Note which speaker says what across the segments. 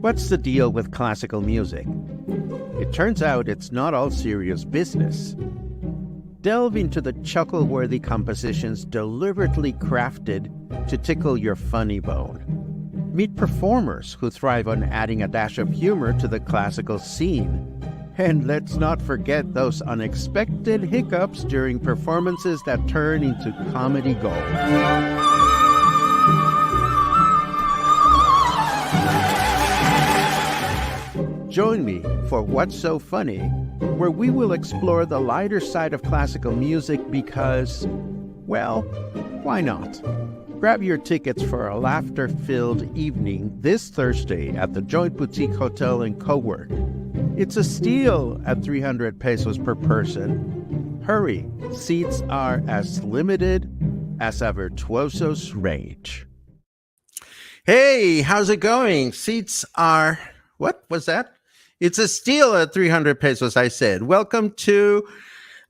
Speaker 1: What's the deal with classical music? It turns out it's not all serious business. Delve into the chuckle-worthy compositions deliberately crafted to tickle your funny bone. Meet performers who thrive on adding a dash of humor to the classical scene. And let's not forget those unexpected hiccups during performances that turn into comedy gold. Join me for What's So Funny, where we will explore the lighter side of classical music because, well, why not? Grab your tickets for a laughter-filled evening this Thursday at the Joint Boutique Hotel and Co-work. It's a steal at 300 pesos per person. Hurry, seats are as limited as a virtuoso's range. Hey, how's it going? Seats are... What was that? It's a steal at 300 pesos, I said. Welcome to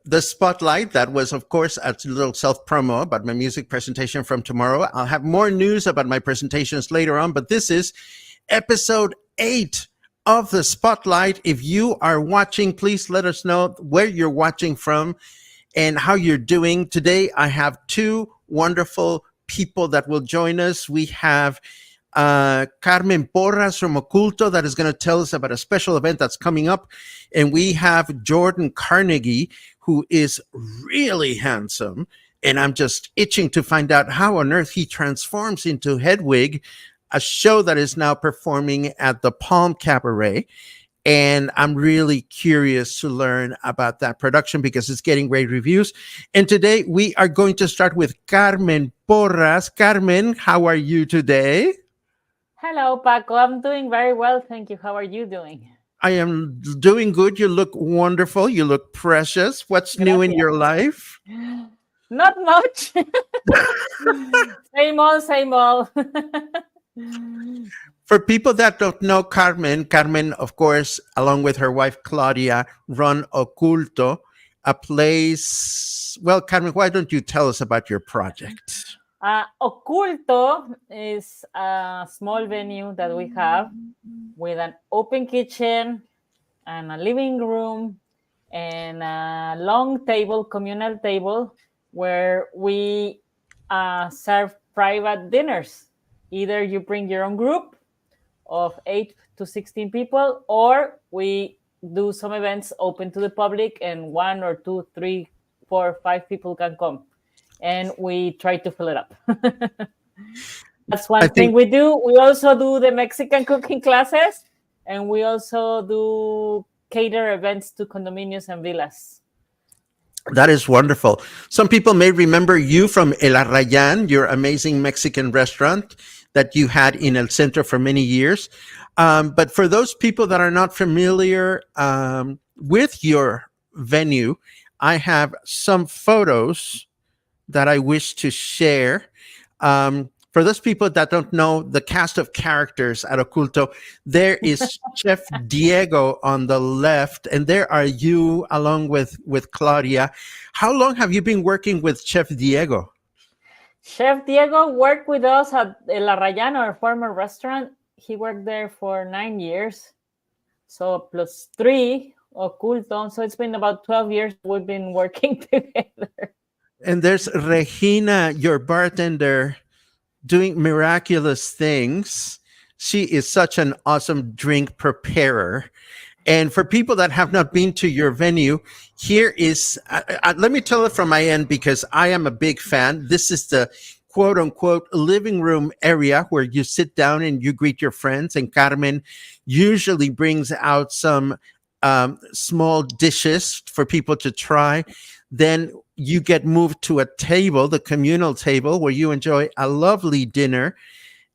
Speaker 1: the Spotlight. That was, of course, a little self-promo about my music presentation from tomorrow. I'll have more news about my presentations later on, but this is episode 8 of the Spotlight. If you are watching, please let us know where you're watching from and how you're doing. Today, I have two wonderful people that will join us. We have Carmen Porras from Oculto that is going to tell us about a special event that's coming up. And we have Jordon Carnegie, who is really handsome. And I'm just itching to find out how on earth he transforms into Hedwig, a show that is now performing at the Palm Cabaret. And I'm really curious to learn about that production because it's getting great reviews. And today we are going to start with Carmen Porras. Carmen, how are you today?
Speaker 2: Hello, Paco. I'm doing very well. Thank you. How are you doing?
Speaker 1: I am doing good. You look wonderful. You look precious. What's new in your life?
Speaker 2: Not much. Same old, same old.
Speaker 1: For people that don't know Carmen, of course, along with her wife, Claudia, run Oculto, a place. Well, Carmen, why don't you tell us about your project?
Speaker 2: Oculto is a small venue that we have with an open kitchen and a living room and a long table, communal table, where we serve private dinners. Either you bring your own group of 8 to 16 people, or we do some events open to the public and 1 or 2, 3, 4, 5 people can come. And we try to fill it up. That's one thing we do. We also do the Mexican cooking classes, and we also do cater events to condominiums and villas.
Speaker 1: That is wonderful. Some people may remember you from El Arrayan, your amazing Mexican restaurant that you had in El Centro for many years. But for those people that are not familiar with your venue, I have some photos that I wish to share. For those people that don't know the cast of characters at Oculto, there is Chef Diego on the left, and there are you along with Claudia. How long have you been working with Chef Diego?
Speaker 2: Chef Diego worked with us at El Arrayan, our former restaurant. He worked there for 9 years. So plus 3, Oculto. So it's been about 12 years we've been working together.
Speaker 1: And there's Regina, your bartender, doing miraculous things. She is such an awesome drink preparer. And for people that have not been to your venue, here is, let me tell it from my end because I am a big fan. This is the quote unquote living room area where you sit down and you greet your friends. And Carmen usually brings out some small dishes for people to try. Then you get moved to a table, the communal table, where you enjoy a lovely dinner.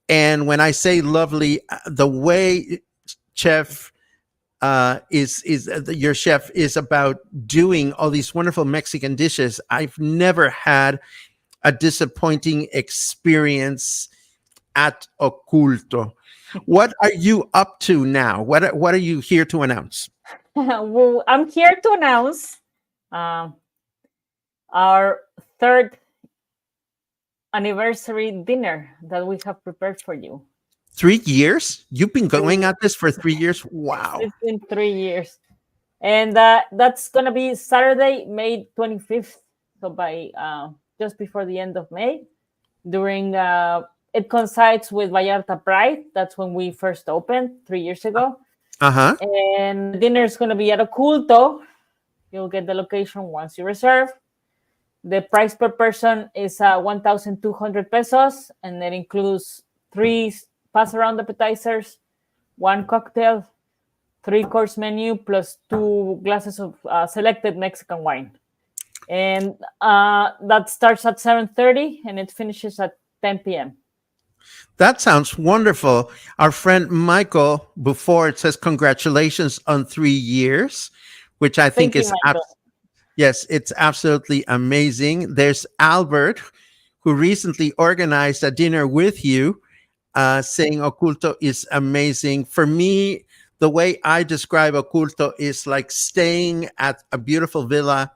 Speaker 1: And when I say lovely, the way chef your chef is about doing all these wonderful Mexican dishes, I've never had a disappointing experience at Oculto. What are you up to now? What are you here to announce?
Speaker 2: Well, I'm here to announce our 3rd anniversary dinner that we have prepared for you.
Speaker 1: 3 years? You've been going at this for 3 years? Wow.
Speaker 2: It's been 3 years. And that's going to be Saturday, May 25th. So by just before the end of May, during it coincides with Vallarta Pride. That's when we first opened 3 years ago.
Speaker 1: Uh-huh.
Speaker 2: And dinner is going to be at Oculto. You'll get the location once you reserve. The price per person is 1,200 pesos, and that includes 3 pass around appetizers, 1 cocktail, 3-course menu, plus 2 glasses of selected Mexican wine. And that starts at 7:30 and it finishes at 10 p.m.
Speaker 1: That sounds wonderful. Our friend Michael, before it says congratulations on 3 years, which I think
Speaker 2: Thank you,
Speaker 1: is
Speaker 2: Michael.
Speaker 1: yes, it's absolutely amazing. There's Albert, who recently organized a dinner with you, saying Oculto is amazing. For me, the way I describe Oculto is like staying at a beautiful villa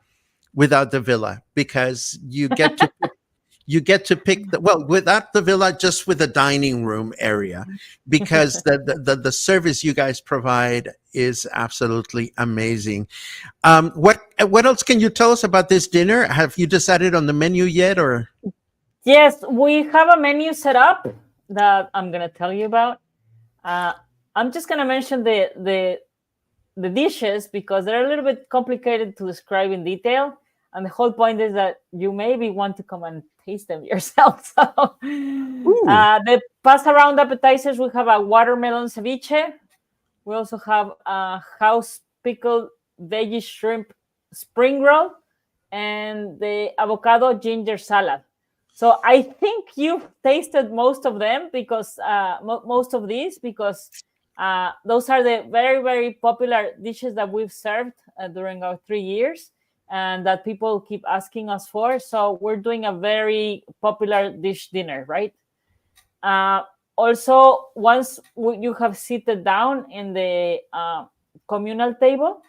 Speaker 1: without the villa, because you get to pick without the villa, just with the dining room area, because the service you guys provide is absolutely amazing. What else can you tell us about this dinner? Have you decided on the menu yet, or?
Speaker 2: Yes, we have a menu set up that I'm going to tell you about. I'm just going to mention the dishes because they're a little bit complicated to describe in detail. And the whole point is that you maybe want to come and taste them yourself. So, the pass around appetizers, we have a watermelon ceviche. We also have a house pickled veggie shrimp spring roll and the avocado ginger salad. So I think you've tasted most of them because most of these because those are the very, very popular dishes that we've served during our 3 years and that people keep asking us for. So we're doing a very popular dish dinner, right? Also, once you have seated down in the communal table,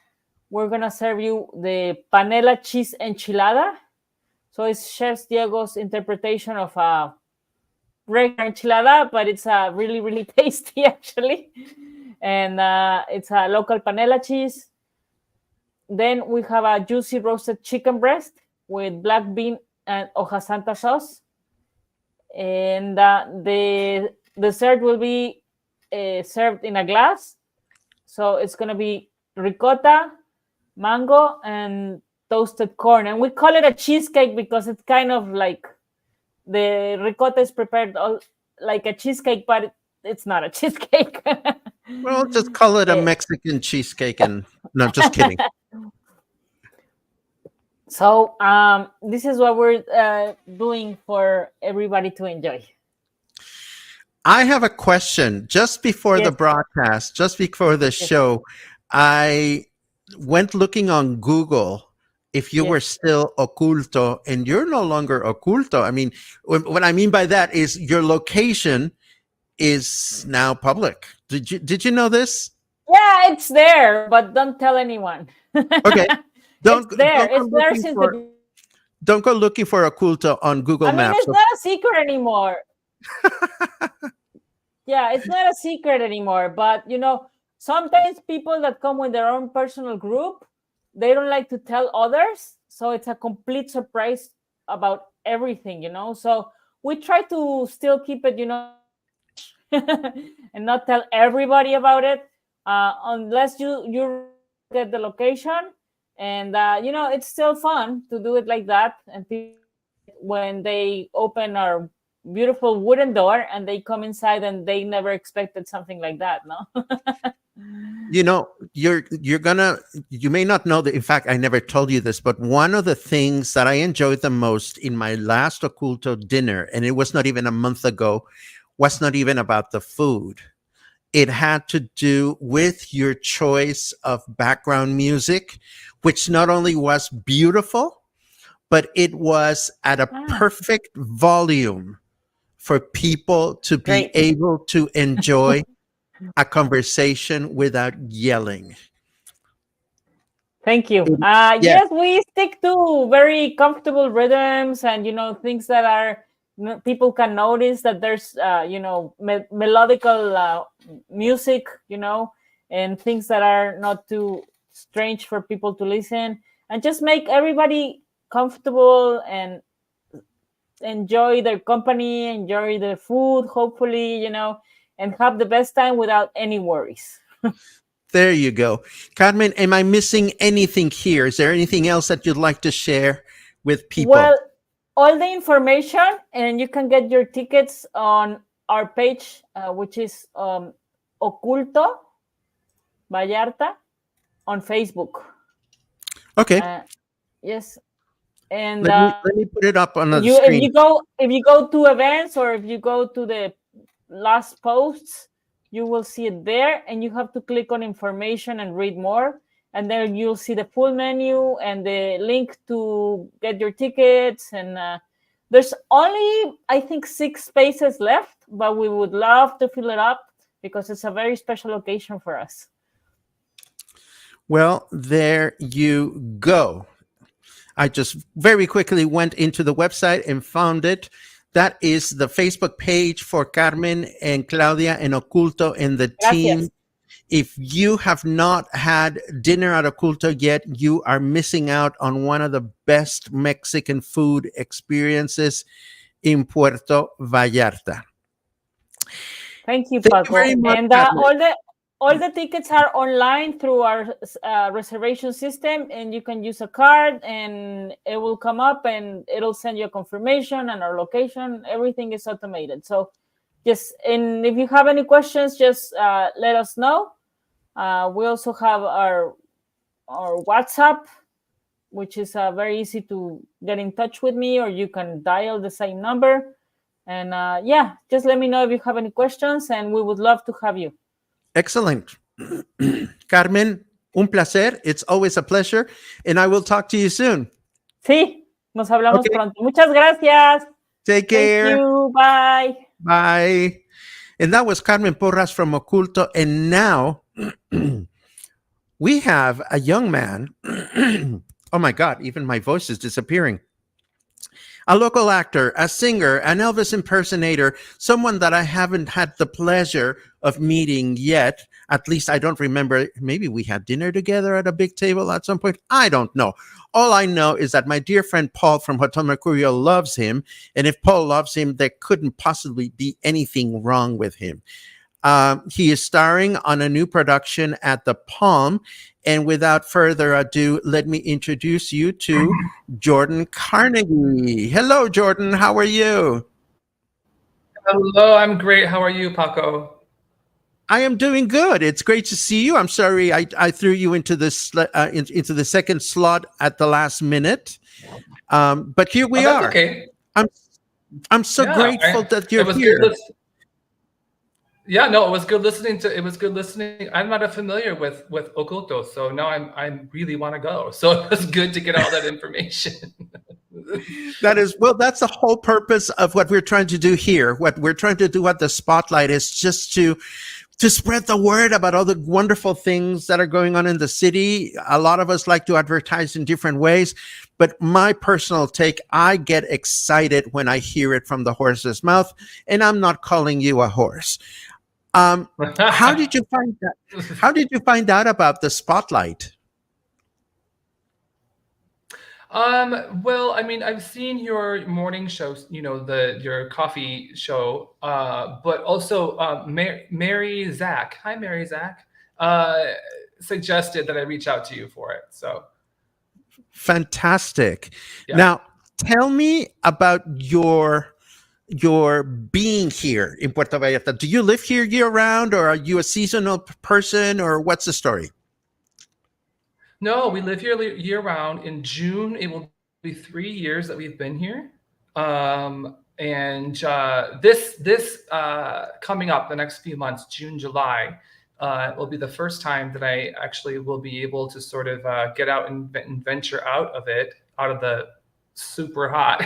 Speaker 2: we're going to serve you the panela cheese enchilada. So it's Chef Diego's interpretation of a regular enchilada, but it's really, really tasty, actually. And it's a local panela cheese. Then we have a juicy roasted chicken breast with black bean and hoja santa sauce. And the dessert will be served in a glass. So it's going to be ricotta, mango, and toasted corn. And we call it a cheesecake because it's kind of like the ricotta is prepared like a cheesecake, but it's not a cheesecake.
Speaker 1: Well, just call it a Mexican cheesecake. And no, just kidding.
Speaker 2: So this is what we're doing for everybody to enjoy.
Speaker 1: I have a question. Just before the broadcast, just before the show, I went looking on Google if you were still Oculto, and you're no longer Oculto. I mean, what I mean by that is your location is now public. Did you know this?
Speaker 2: Yeah, it's there, but don't tell anyone.
Speaker 1: Okay.
Speaker 2: It's there since the...
Speaker 1: Don't go looking for Oculto on Google Maps.
Speaker 2: It's not a secret anymore. Yeah, it's not a secret anymore. But, sometimes people that come with their own personal group, they don't like to tell others. So it's a complete surprise about everything, So we try to still keep it, and not tell everybody about it unless you get the location. And, it's still fun to do it like that. And people, when they open our beautiful wooden door and they come inside and they never expected something like that, no?
Speaker 1: You may not know that. In fact, I never told you this, but one of the things that I enjoyed the most in my last Oculto dinner, and it was not even a month ago, was not even about the food. It had to do with your choice of background music, which not only was beautiful, but it was at a perfect volume for people to be able to enjoy a conversation without yelling.
Speaker 2: Thank you. Yes, we stick to very comfortable rhythms and, things that are people can notice that there's melodical music, and things that are not too strange for people to listen, and just make everybody comfortable and enjoy their company, enjoy the food, hopefully, and have the best time without any worries.
Speaker 1: There you go. Carmen, am I missing anything here? Is there anything else that you'd like to share with people?
Speaker 2: Well, all the information, and you can get your tickets on our page, which is Oculto Vallarta on Facebook.
Speaker 1: Okay.
Speaker 2: Yes. And
Speaker 1: let me put it up on the
Speaker 2: if
Speaker 1: screen.
Speaker 2: you go to events, or if you go to the last posts, you will see it there, and you have to click on information and read more, and then you'll see the full menu and the link to get your tickets. And there's only, I think, 6 spaces left, but we would love to fill it up because it's a very special occasion for us.
Speaker 1: Well, there you go. I just very quickly went into the website and found it. That is the Facebook page for Carmen and Claudia and Oculto and the team.
Speaker 2: Gracias.
Speaker 1: If you have not had dinner at Oculto yet, you are missing out on one of the best Mexican food experiences in Puerto Vallarta.
Speaker 2: Thank you, Paco.
Speaker 1: Very much,
Speaker 2: And
Speaker 1: Carmen.
Speaker 2: all the tickets are online through our reservation system, and you can use a card, and it will come up, and it'll send you a confirmation and our location. Everything is automated. So and if you have any questions, just let us know. We also have our WhatsApp, which is very easy to get in touch with me, or you can dial the same number. And just let me know if you have any questions, and we would love to have you.
Speaker 1: Excellent. Carmen, un placer. It's always a pleasure. And I will talk to you soon.
Speaker 2: Sí, nos hablamos pronto. Muchas gracias.
Speaker 1: Take care.
Speaker 2: Thank you. Bye.
Speaker 1: Bye. And that was Carmen Porras from Oculto. And now we have a young man. Oh my God, even my voice is disappearing. A local actor, a singer, an Elvis impersonator, someone that I haven't had the pleasure of meeting yet. At least I don't remember. Maybe we had dinner together at a big table at some point. I don't know. All I know is that my dear friend Paul from Hotel Mercurio loves him. And if Paul loves him, there couldn't possibly be anything wrong with him. He is starring on a new production at the Palm. And without further ado, let me introduce you to Jordon Carnegie. Hello, Jordon. How are you?
Speaker 3: Hello, I'm great. How are you, Paco?
Speaker 1: I am doing good. It's great to see you. I'm sorry I threw you into this into the second slot at the last minute, but here we are.
Speaker 3: Okay.
Speaker 1: I'm so grateful that you're here.
Speaker 3: Yeah, no, it was good listening. I'm not familiar with Oculto, so now I really want to go. So it was good to get all that information.
Speaker 1: That's the whole purpose of what we're trying to do here. What we're trying to do at the Spotlight is just to spread the word about all the wonderful things that are going on in the city. A lot of us like to advertise in different ways, but my personal take, I get excited when I hear it from the horse's mouth, and I'm not calling you a horse. How did you find that? How did you find out about the Spotlight?
Speaker 3: Well, I mean, I've seen your morning shows, your coffee show, but also Mary Zach. Hi, Mary Zach. Suggested that I reach out to you for it. So
Speaker 1: fantastic. Yeah. Now, tell me about your being here in Puerto Vallarta. Do you live here year round, or are you a seasonal person, or what's the story?
Speaker 3: No, we live here year round. In June, it will be 3 years that we've been here. This coming up the next few months, June, July, will be the first time that I actually will be able to sort of get out and venture out of the super hot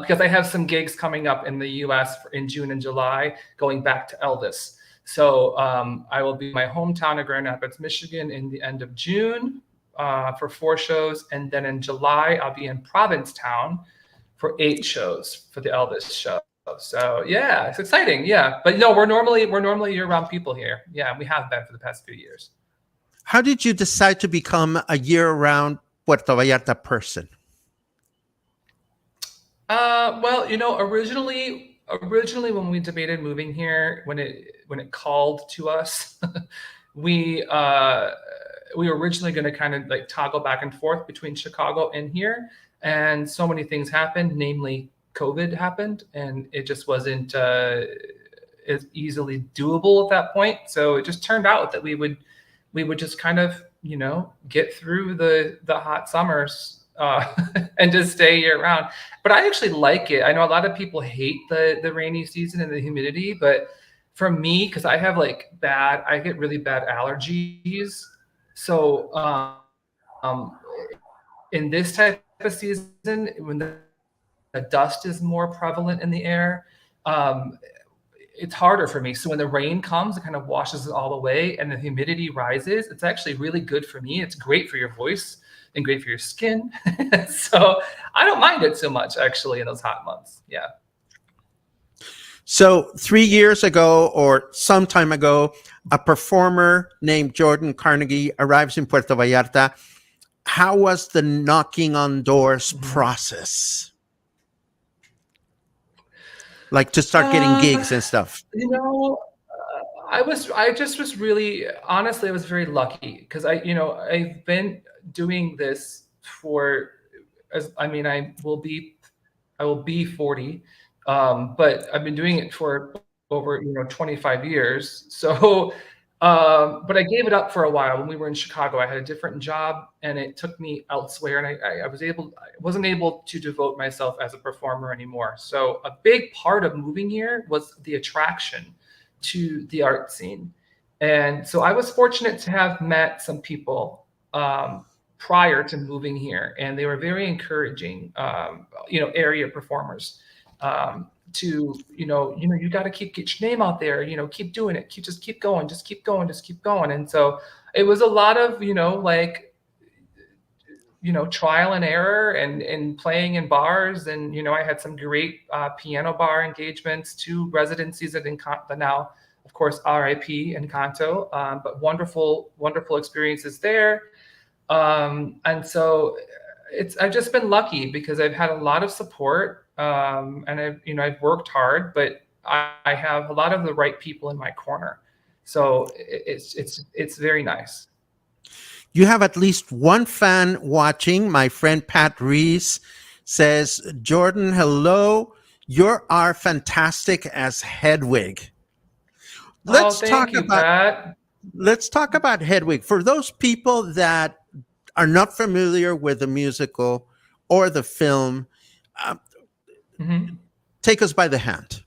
Speaker 3: because I have some gigs coming up in the US in June and July, going back to Elvis. So I will be in my hometown of Grand Rapids, Michigan in the end of June for 4 shows. And then in July, I'll be in Provincetown for 8 shows for the Elvis show. So yeah, it's exciting. Yeah, but no, we're normally year-round people here. Yeah, we have been for the past few years.
Speaker 1: How did you decide to become a year-round Puerto Vallarta person?
Speaker 3: Well, originally when we debated moving here, when it called to us, we were originally going to kind of like toggle back and forth between Chicago and here, and so many things happened, namely COVID happened, and it just wasn't as easily doable at that point. So it just turned out that we would just kind of get through the hot summers and just stay year round. But I actually like it. I know a lot of people hate the rainy season and the humidity, but for me, because I get really bad allergies. So in this type of season, when the dust is more prevalent in the air, it's harder for me. So when the rain comes, it kind of washes it all away and the humidity rises. It's actually really good for me. It's great for your voice and great for your skin. So I don't mind it so much actually in those hot months. Yeah.
Speaker 1: So 3 years ago or some time ago, a performer named Jordon Carnegie arrives in Puerto Vallarta. How was the knocking on doors process? Like to start getting gigs and stuff.
Speaker 3: I just was really, honestly, I was very lucky because I've been doing this I will be 40, but I've been doing it for over 25 years. So, but I gave it up for a while when we were in Chicago. I had a different job and it took me elsewhere, and I wasn't able to devote myself as a performer anymore. So a big part of moving here was the attraction to the art scene. And so I was fortunate to have met some people prior to moving here, and they were very encouraging, area performers to, you got to get your name out there, keep doing it, keep going. And so it was a lot of, trial and error and playing in bars. And, I had some great piano bar engagements, 2 residencies at the now, of course, RIP Encanto, but wonderful, wonderful experiences there. And so I've just been lucky because I've had a lot of support, and I've worked hard, but I have a lot of the right people in my corner. So it's very nice.
Speaker 1: You have at least one fan watching. My friend Pat Rees says, Jordon, hello. You are fantastic as Hedwig. Let's talk about Hedwig. For those people that are not familiar with the musical or the film, take us by the hand.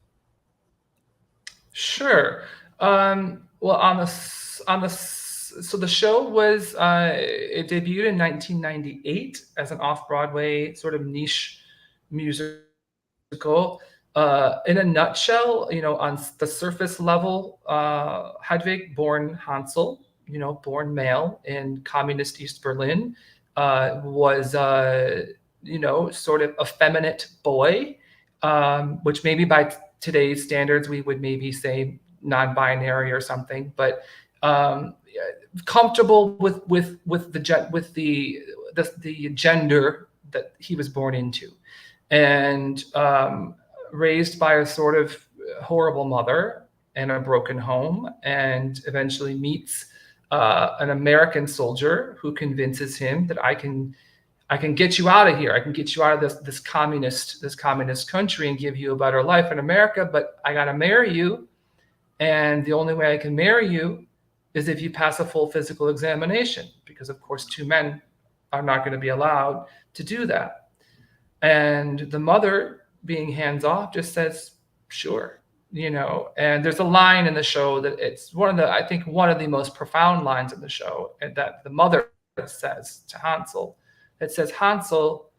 Speaker 3: Sure. Well, so the show was it debuted in 1998 as an off-Broadway sort of niche musical. In a nutshell, on the surface level, Hedwig, born Hansel, born male in communist East Berlin, was sort of effeminate boy, which maybe by today's standards we would maybe say non-binary or something, but comfortable with the gender that he was born into, and raised by a sort of horrible mother and a broken home, and eventually meets an American soldier who convinces him that I can get you out of here. I can get you out of this communist country and give you a better life in America, but I got to marry you. And the only way I can marry you is if you pass a full physical examination, because of course 2 men are not going to be allowed to do that. And the mother, being hands off, just says, sure, and there's a line in the show that it's one of the most profound lines in the show, and that the mother says to Hansel. It says, Hansel,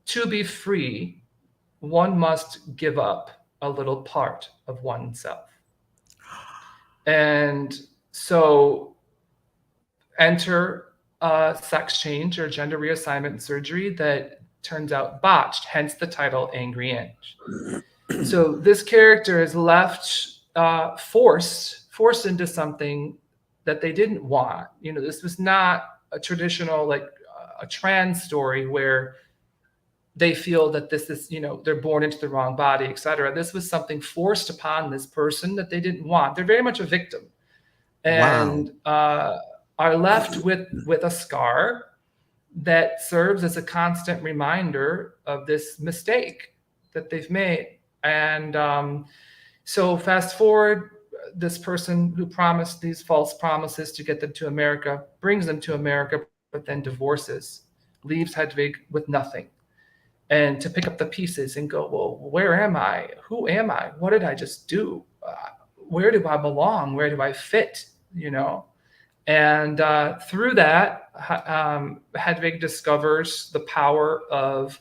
Speaker 3: to be free, one must give up a little part of oneself. And so enter sex change or gender reassignment surgery that turns out botched, hence the title Angry Inch. So this character is left forced into something that they didn't want. This was not a traditional, like a trans story where they feel that this is, they're born into the wrong body, etc. This was something forced upon this person that they didn't want. They're very much a victim, and are left with a scar that serves as a constant reminder of this mistake that they've made. And so fast forward, this person who promised these false promises to get them to America brings them to America, but then divorces, leaves Hedwig with nothing. And to pick up the pieces and go, well, where am I? Who am I? What did I just do? Where do I belong? Where do I fit? And through that, Hedwig discovers the power of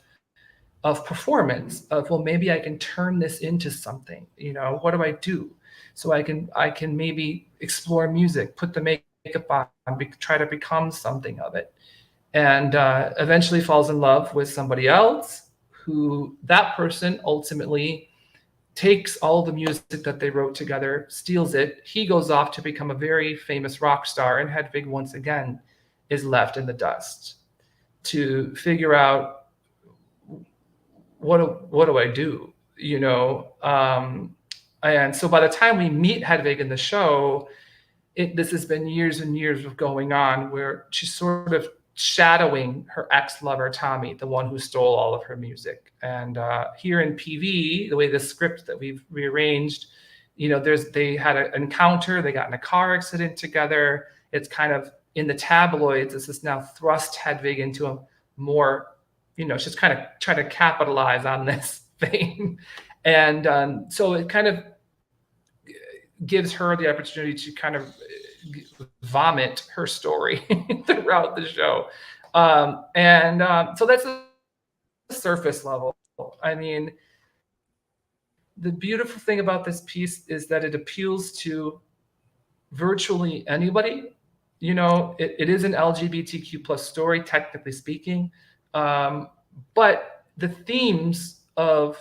Speaker 3: performance, of, well, maybe I can turn this into something. What do I do? So I can maybe explore music, put the makeup on, try to become something of it. And eventually falls in love with somebody else, who that person ultimately takes all the music that they wrote together, steals it. He goes off to become a very famous rock star, and Hedwig once again is left in the dust to figure out, what do I do? And so by the time we meet Hedwig in the show, this has been years and years of going on, where she's sort of shadowing her ex-lover, Tommy, the one who stole all of her music. And here in PV, the way the script that we've rearranged, they had an encounter, they got in a car accident together. It's kind of in the tabloids. This has now thrust Hedwig into a more, she's kind of trying to capitalize on this fame. And so it kind of gives her the opportunity to kind of vomit her story throughout the show. So that's the surface level. I mean, the beautiful thing about this piece is that it appeals to virtually anybody. It is an LGBTQ plus story, technically speaking. But the themes of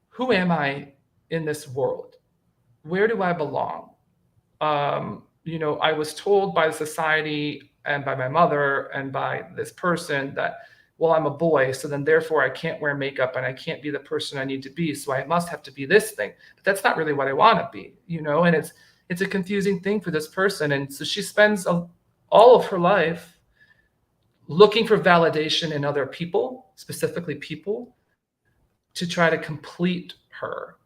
Speaker 3: who am I in this world? Where do I belong? I was told by society and by my mother and by this person that, well, I'm a boy, so then therefore I can't wear makeup and I can't be the person I need to be, so I must have to be this thing. But that's not really what I want to be, and it's a confusing thing for this person. And so she spends all of her life looking for validation in other people, specifically people, to try to complete her,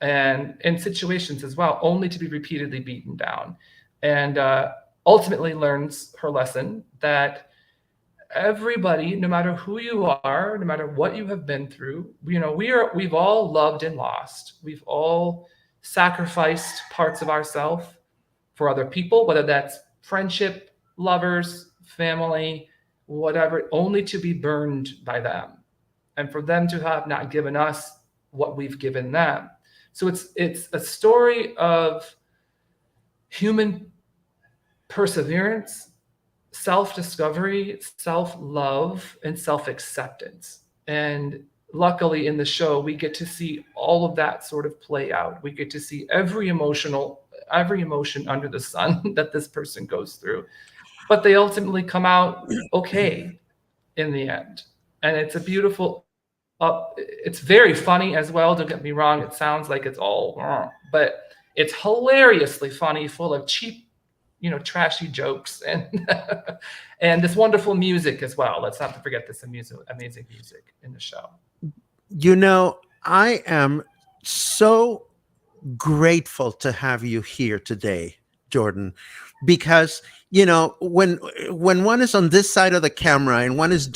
Speaker 3: and in situations as well, only to be repeatedly beaten down. And ultimately learns her lesson that everybody, no matter who you are, no matter what you have been through, we've all loved and lost. We've all sacrificed parts of ourselves for other people, whether that's friendship, lovers, family, whatever, only to be burned by them, and for them to have not given us what we've given them. So it's a story of human perseverance, self-discovery, self-love, and self-acceptance. And luckily in the show, we get to see all of that sort of play out. We get to see every emotion under the sun that this person goes through. But they ultimately come out okay in the end. And it's a beautiful, it's very funny as well. Don't get me wrong. It sounds like it's all, but it's hilariously funny, full of cheap, trashy jokes and and this wonderful music as well. Let's not forget this amazing music in the show.
Speaker 1: I am so grateful to have you here today, Jordon, because when one is on this side of the camera and one is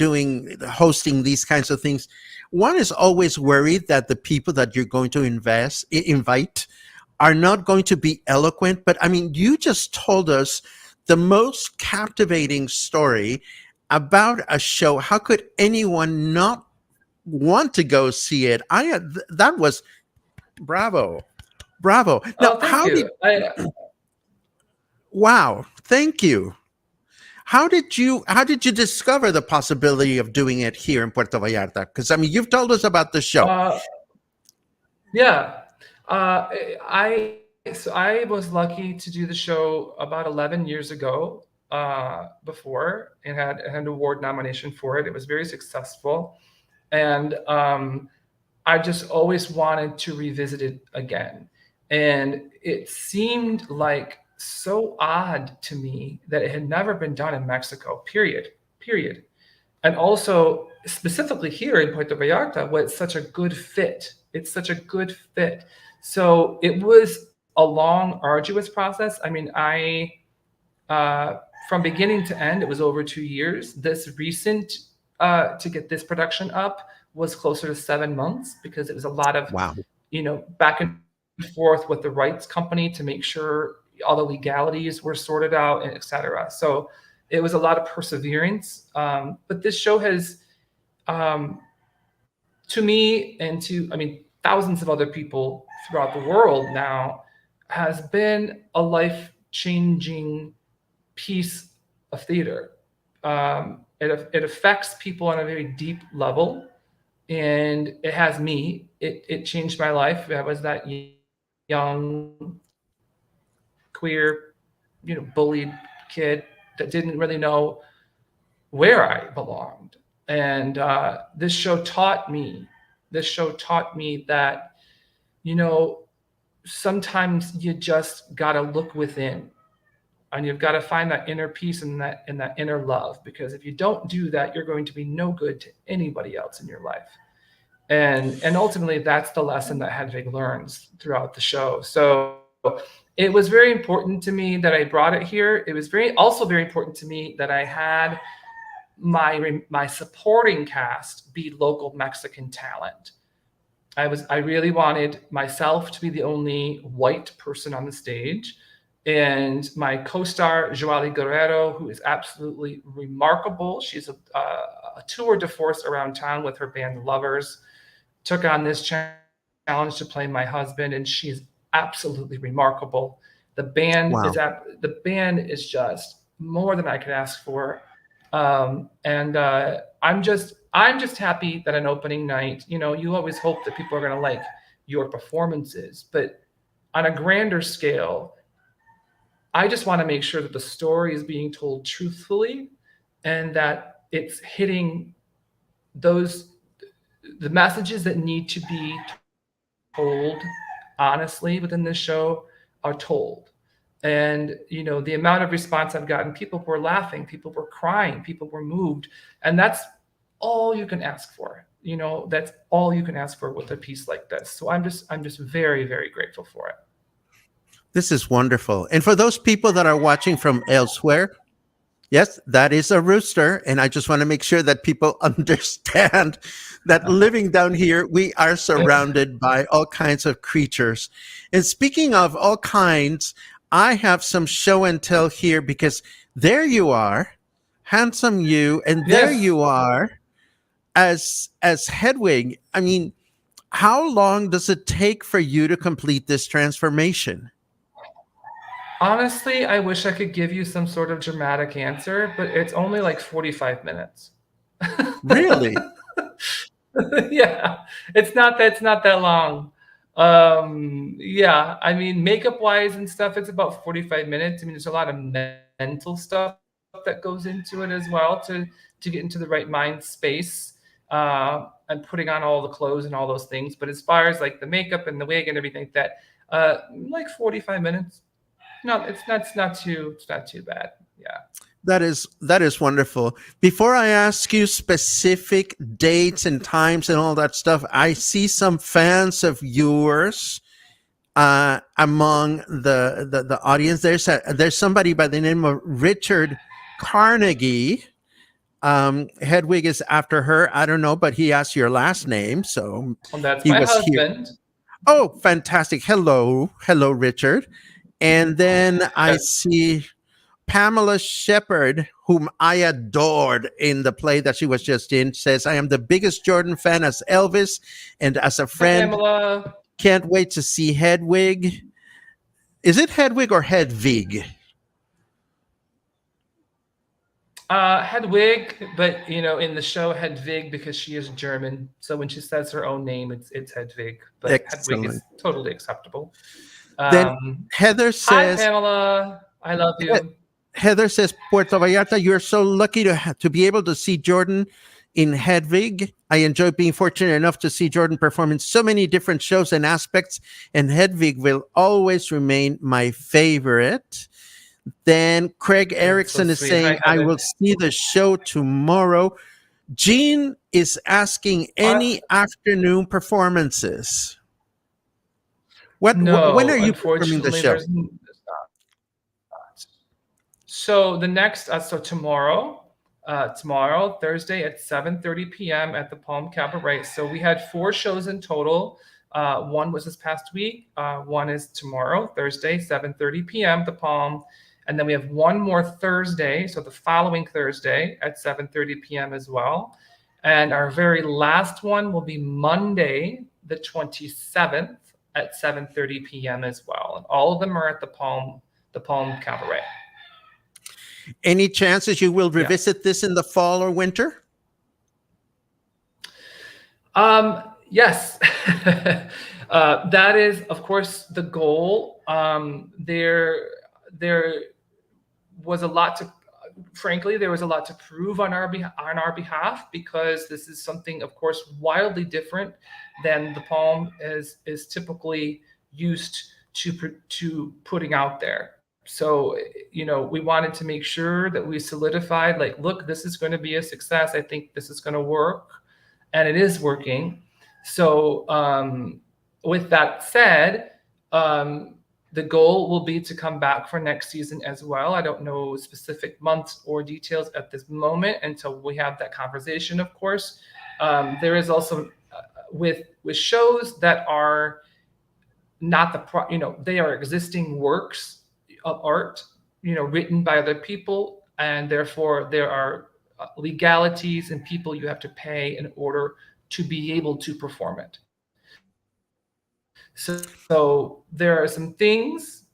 Speaker 1: hosting these kinds of things, one is always worried that the people that you're going to invite are not going to be eloquent. But I mean, you just told us the most captivating story about a show. How could anyone not want to go see it? That was bravo. Now,
Speaker 3: thank you.
Speaker 1: Wow, thank you. how did you discover the possibility of doing it here in Puerto Vallarta? Because I mean, you've told us about the show.
Speaker 3: Yeah. I was lucky to do the show about 11 years ago before, and had an award nomination for it. It was very successful. And I just always wanted to revisit it again. And it seemed like so odd to me that it had never been done in Mexico, period. And also, specifically here in Puerto Vallarta, was such a good fit. It's such a good fit. So it was a long, arduous process. I mean, from beginning to end, it was over 2 years. This recent, to get this production up, was closer to 7 months, because it was a lot of,
Speaker 1: Wow.
Speaker 3: back and forth with the rights company to make sure all the legalities were sorted out, and et cetera. So it was a lot of perseverance. But this show has, to me, and to, thousands of other people throughout the world now, has been a life-changing piece of theater. It affects people on a very deep level, and it has me. It changed my life. I was that young, queer, bullied kid that didn't really know where I belonged. And this show taught me that, sometimes you just gotta look within, and you've got to find that inner peace and that inner love. Because if you don't do that, you're going to be no good to anybody else in your life. And ultimately, that's the lesson that Hedwig learns throughout the show. So it was very important to me that I brought it here. It was also very important to me that I had my supporting cast be local Mexican talent. I really wanted myself to be the only white person on the stage, and my co-star Joali Guerrero, who is absolutely remarkable. She's a tour de force around town with her band Lovers, took on this challenge to play my husband, and she's absolutely remarkable. The band
Speaker 1: Wow.
Speaker 3: is just more than I could ask for. And I'm just happy that an opening night, you always hope that people are going to like your performances, but on a grander scale, I just want to make sure that the story is being told truthfully, and that it's hitting the messages that need to be told honestly within this show are told. And, the amount of response I've gotten, people were laughing, people were crying, people were moved. And that's all you can ask for. That's all you can ask for with a piece like this. So I'm just very, very grateful for it.
Speaker 1: This is wonderful. And for those people that are watching from elsewhere, yes, that is a rooster. And I just want to make sure that people understand that living down here, we are surrounded by all kinds of creatures. And speaking of all kinds, I have some show and tell here, because there you are, handsome you, and there
Speaker 3: Yes.
Speaker 1: you are as Hedwig. I mean, how long does it take for you to complete this transformation?
Speaker 3: Honestly, I wish I could give you some sort of dramatic answer, but it's only like 45 minutes.
Speaker 1: Really?
Speaker 3: Yeah, it's not that long. Yeah, makeup wise and stuff, it's about 45 minutes. There's a lot of mental stuff that goes into it as well to get into the right mind space, and putting on all the clothes and all those things. But as far as like the makeup and the wig and everything, that like 45 minutes. No, it's not too bad. Yeah.
Speaker 1: That is wonderful. Before I ask you specific dates and times and all that stuff, I see some fans of yours among the audience. There's somebody by the name of Jordon Carnegie. Hedwig is after her. I don't know, but he asked your last name, so
Speaker 3: And that's
Speaker 1: he
Speaker 3: my
Speaker 1: was here.
Speaker 3: husband.
Speaker 1: Oh, fantastic! Hello, Richard. And then I see Pamela Shepard, whom I adored in the play that she was just in, says, I am the biggest Jordon fan as Elvis and as a friend.
Speaker 3: Pamela.
Speaker 1: Can't wait to see Hedwig. Is it Hedwig or Hedwig?
Speaker 3: Hedwig, but in the show Hedwig because she is German. So when she says her own name, it's Hedwig. But Hedwig
Speaker 1: Excellent.
Speaker 3: is totally acceptable.
Speaker 1: Then
Speaker 3: Um,
Speaker 1: Heather
Speaker 3: Hi,
Speaker 1: says,
Speaker 3: Pamela. I love you.
Speaker 1: Heather says, Puerto Vallarta, you're so lucky to be able to see Jordan in Hedwig. I enjoy being fortunate enough to see Jordan perform in so many different shows and aspects, and Hedwig will always remain my favorite. Then Craig
Speaker 3: Oh, that's so
Speaker 1: Erickson is
Speaker 3: sweet. Hi,
Speaker 1: saying, I
Speaker 3: Heather.
Speaker 1: will see the show tomorrow. Jean is asking
Speaker 3: Uh,
Speaker 1: any afternoon performances. When are
Speaker 3: no,
Speaker 1: you performing the
Speaker 3: unfortunately,
Speaker 1: show?
Speaker 3: there's not. So the next, so tomorrow, Thursday at 7:30 p.m. at the Palm Cabaret. So we had 4 shows in total. One was this past week. One is tomorrow, Thursday, 7:30 p.m. the Palm. And then we have one more Thursday, so the following Thursday at 7:30 p.m. as well. And our very last one will be Monday, the 27th at 7:30 p.m. as well. And all of them are at the Palm Cabaret.
Speaker 1: Any chances you will
Speaker 3: Yeah.
Speaker 1: revisit this in the fall or winter?
Speaker 3: Yes, that is, of course, the goal. There was a lot to, frankly, there was a lot to prove on our behalf because this is something, of course, wildly different than the Palm is typically used to putting out there. So, we wanted to make sure that we solidified, like, look, this is going to be a success. I think this is going to work, and it is working. So, with that said, the goal will be to come back for next season as well. I don't know specific months or details at this moment until we have that conversation, of course. There is also with shows that are not they are existing works of art, written by other people, and therefore there are legalities and people you have to pay in order to be able to perform it. So there are some things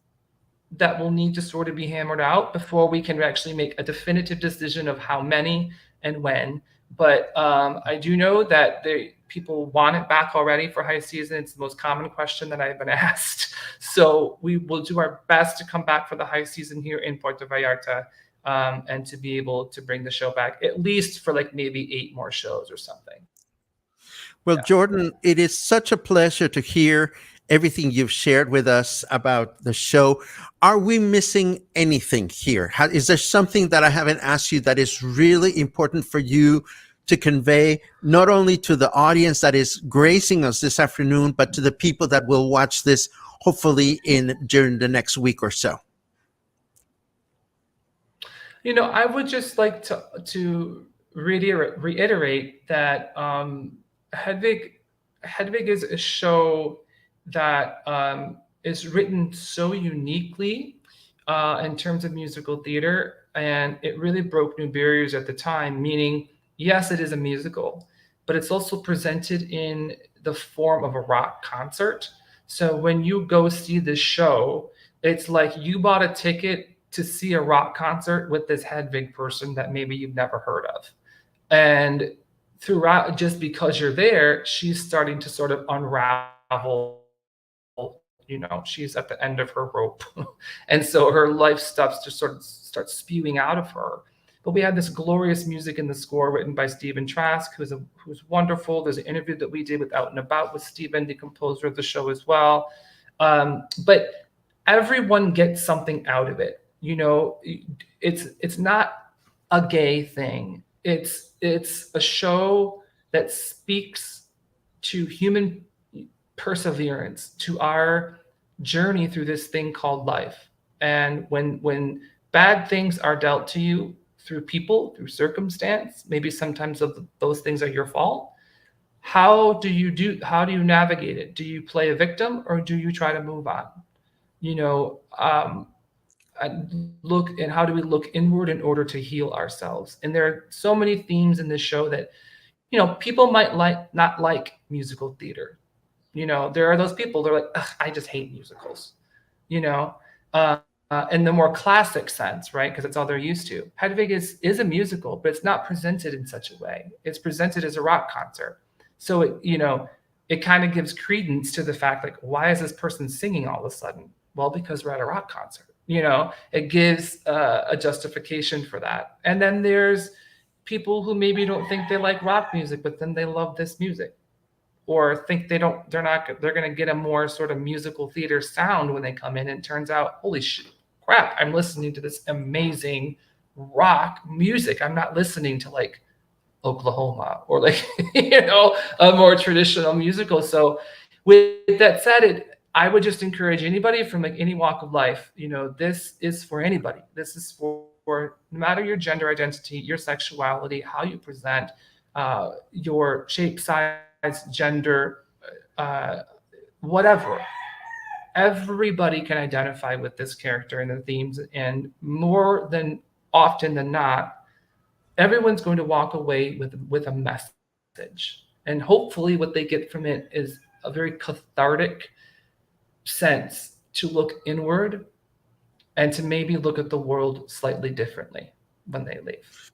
Speaker 3: that will need to sort of be hammered out before we can actually make a definitive decision of how many and when. But I do know that people want it back already for high season. It's the most common question that I've been asked. So we will do our best to come back for the high season here in Puerto Vallarta, and to be able to bring the show back, at least for like maybe 8 more shows or something.
Speaker 1: Well, Jordan, it is such a pleasure to hear everything you've shared with us about the show. Are we missing anything here? Is there something that I haven't asked you that is really important for you to convey, not only to the audience that is gracing us this afternoon, but to the people that will watch this hopefully during the next week or so?
Speaker 3: I would just like to reiterate that Hedwig is a show that is written so uniquely in terms of musical theater, and it really broke new barriers at the time. Meaning, yes, it is a musical, but it's also presented in the form of a rock concert. So when you go see this show, it's like you bought a ticket to see a rock concert with this Hedwig person that maybe you've never heard of. And throughout, just because you're there, she's starting to sort of unravel. She's at the end of her rope. And so her life stuff just sort of starts spewing out of her. But we had this glorious music in the score written by Stephen Trask, who's wonderful. There's an interview that we did with Out and About with Stephen, the composer of the show as well. But everyone gets something out of it. It's not a gay thing. It's a show that speaks to human perseverance, to our journey through this thing called life. And when bad things are dealt to you through people, through circumstance, maybe sometimes those things are your fault. How do you navigate it? Do you play a victim or do you try to move on? And how do we look inward in order to heal ourselves? And there are so many themes in this show that, people might not like musical theater. There are those people, they're like, I just hate musicals. in the more classic sense, right? Because it's all they're used to. Hedwig is a musical, but it's not presented in such a way. It's presented as a rock concert. So it kind of gives credence to the fact, like, why is this person singing all of a sudden? Well, because we're at a rock concert. It gives a justification for that. And then there's people who maybe don't think they like rock music, but then they love this music, or think they're going to get a more sort of musical theater sound when they come in, and it turns out, holy crap, I'm listening to this amazing rock music. I'm not listening to like Oklahoma or like a more traditional musical. So with that said, I would just encourage anybody from like any walk of life, this is for anybody. This is for no matter your gender identity, your sexuality, how you present, your shape, size, gender, whatever. Everybody can identify with this character and the themes, and more than often than not, everyone's going to walk away with a message. And hopefully what they get from it is a very cathartic sense to look inward and to maybe look at the world slightly differently when they leave.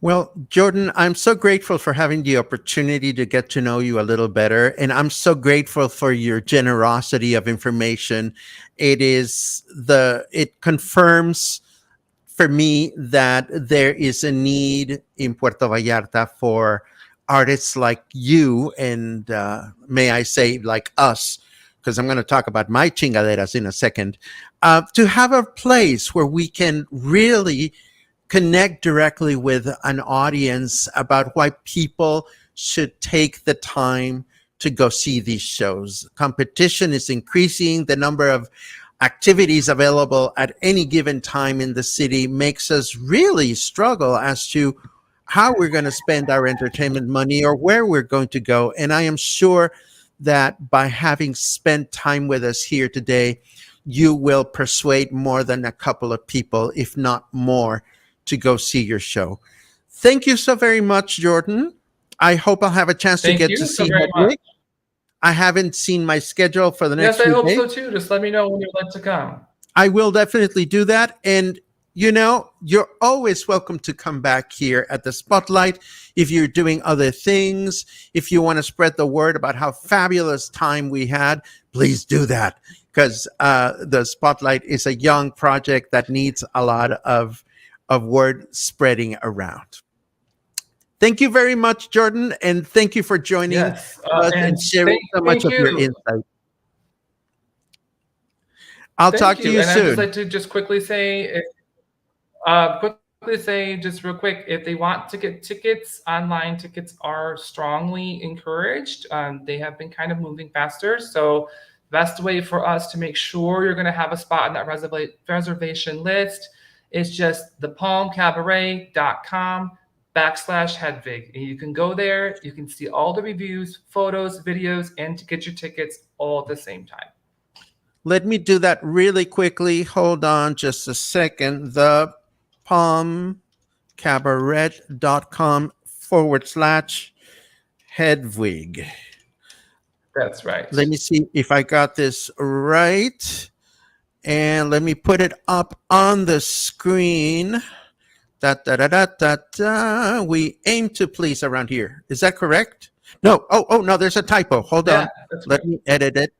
Speaker 1: Well, Jordon, I'm so grateful for having the opportunity to get to know you a little better. And I'm so grateful for your generosity of information. It confirms for me that there is a need in Puerto Vallarta for artists like you, and may I say like us, because I'm going to talk about my chingaderas in a second, to have a place where we can really connect directly with an audience about why people should take the time to go see these shows. Competition is increasing. The number of activities available at any given time in the city makes us really struggle as to how we're going to spend our entertainment money or where we're going to go. And I am sure that by having spent time with us here today, you will persuade more than a couple of people, if not more, to go see your show. Thank you so very much, Jordon. I hope I'll have a chance to get to see Hedwig. I haven't seen my schedule for the next few days.
Speaker 3: Yes, I hope so too. Just let me know when you'd like to come.
Speaker 1: I will definitely do that. And you're always welcome to come back here at the Spotlight if you're doing other things. If you want to spread the word about how fabulous time we had, please do that, because the Spotlight is a young project that needs a lot of word spreading around. Thank you very much, Jordon, and thank you for joining us and sharing so much of your insight. I'll talk to you soon.
Speaker 3: I'd just like to just quickly say, just real quick, if they want to get tickets, online tickets are strongly encouraged. They have been kind of moving faster. So the best way for us to make sure you're going to have a spot in that reservation list is just thepalmcabaret.com/Hedwig. And you can go there, you can see all the reviews, photos, videos, and to get your tickets all at the same time.
Speaker 1: Let me do that really quickly. Hold on just a second. thepalmcabaret.com/Hedwig.
Speaker 3: That's right.
Speaker 1: Let me see if I got this right. And let me put it up on the screen. We aim to please around here. Is that correct? No. Oh, no, there's a typo. Hold on. Let me edit it.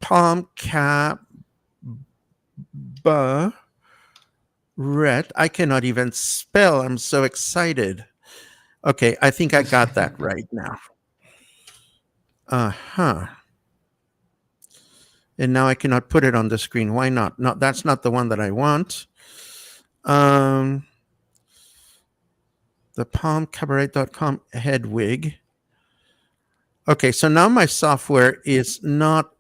Speaker 1: Palmcabaret. I cannot even spell. I'm so excited. Okay, I think I got that right now. And now I cannot put it on the screen. Why not? No, that's not the one that I want. Thepalmcabaret.com Hedwig. Okay, so now my software is not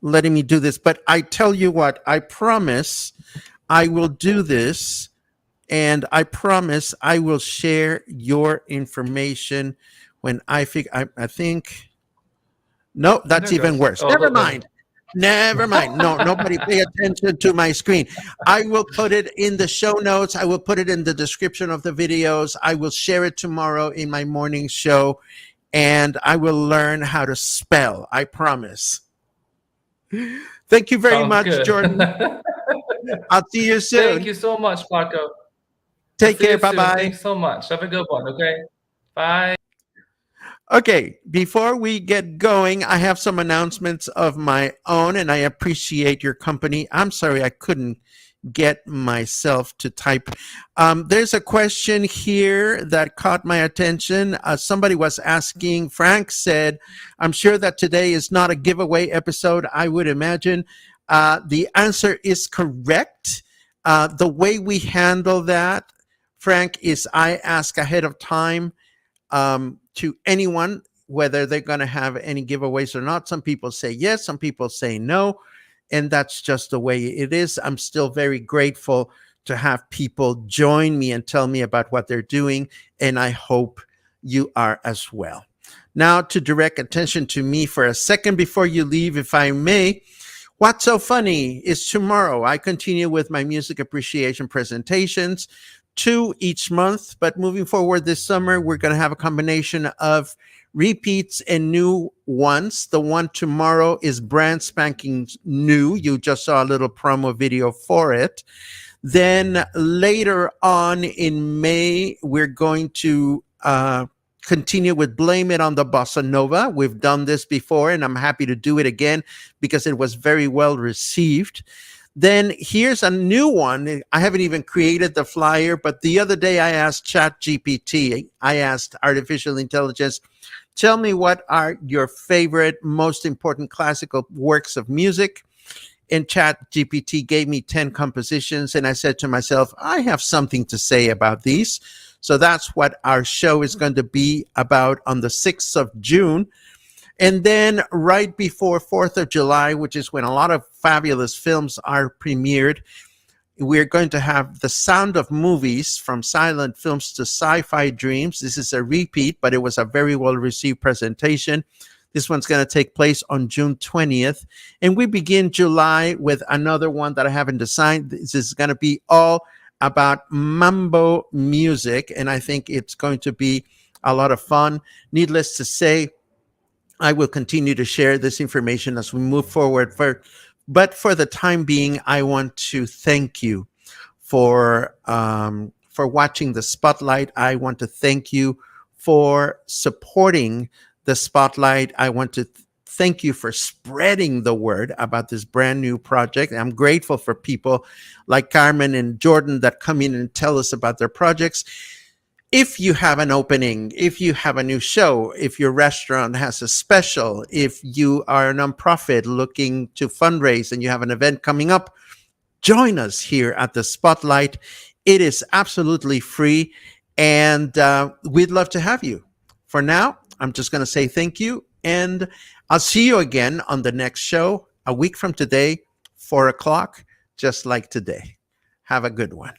Speaker 1: letting me do this, but I tell you what, I promise I will do this, and I promise I will share your information when I think. No, that's even worse. Never mind. Never mind. No, nobody pay attention to my screen. I will put it in the show notes. I will put it in the description of the videos. I will share it tomorrow in my morning show, and I will learn how to spell. I promise. Thank you very much, Jordon. I'll see you soon.
Speaker 3: Thank you so much, Paco.
Speaker 1: Take
Speaker 3: See you
Speaker 1: care.
Speaker 3: soon.
Speaker 1: Bye-bye.
Speaker 3: Thanks so much. Have a good one. Okay. Bye.
Speaker 1: Okay, before we get going, I have some announcements of my own, and I appreciate your company. I'm sorry I couldn't get myself to type. There's a question here that caught my attention. Somebody was asking, Frank said, I'm sure that today is not a giveaway episode, I would imagine. The answer is correct. The way we handle that, Frank, is I ask ahead of time to anyone whether they're going to have any giveaways or not. Some people say yes, some people say no, and that's just the way it is. I'm still very grateful to have people join me and tell me about what they're doing, and I hope you are as well. Now, to direct attention to me for a second before you leave, if I may, What's So Funny is tomorrow. I continue with my music appreciation presentations, 2 each month, but moving forward this summer, we're going to have a combination of repeats and new ones. The one tomorrow is brand spanking new. You just saw a little promo video for it. Then later on in May, we're going to continue with Blame It on the Bossa Nova. We've done this before, and I'm happy to do it again because it was very well received. Then here's a new one. I haven't even created the flyer, but the other day I asked ChatGPT, I asked artificial intelligence, tell me what are your favorite, most important classical works of music. And ChatGPT gave me 10 compositions, and I said to myself, I have something to say about these. So that's what our show is going to be about on the 6th of June. And then right before 4th of July, which is when a lot of fabulous films are premiered, we're going to have The Sound of Movies, From Silent Films to Sci-Fi Dreams. This is a repeat, but it was a very well-received presentation. This one's going to take place on June 20th. And we begin July with another one that I haven't decided. This is going to be all about mambo music, and I think it's going to be a lot of fun. Needless to say, I will continue to share this information as we move forward. But for the time being, I want to thank you for watching the Spotlight. I want to thank you for supporting the Spotlight. I want to thank you for spreading the word about this brand new project. I'm grateful for people like Carmen and Jordon that come in and tell us about their projects. If you have an opening, if you have a new show, if your restaurant has a special, if you are a nonprofit looking to fundraise and you have an event coming up, join us here at the Spotlight. It is absolutely free, and we'd love to have you. For now, I'm just going to say thank you, and I'll see you again on the next show a week from today, 4 o'clock, just like today. Have a good one.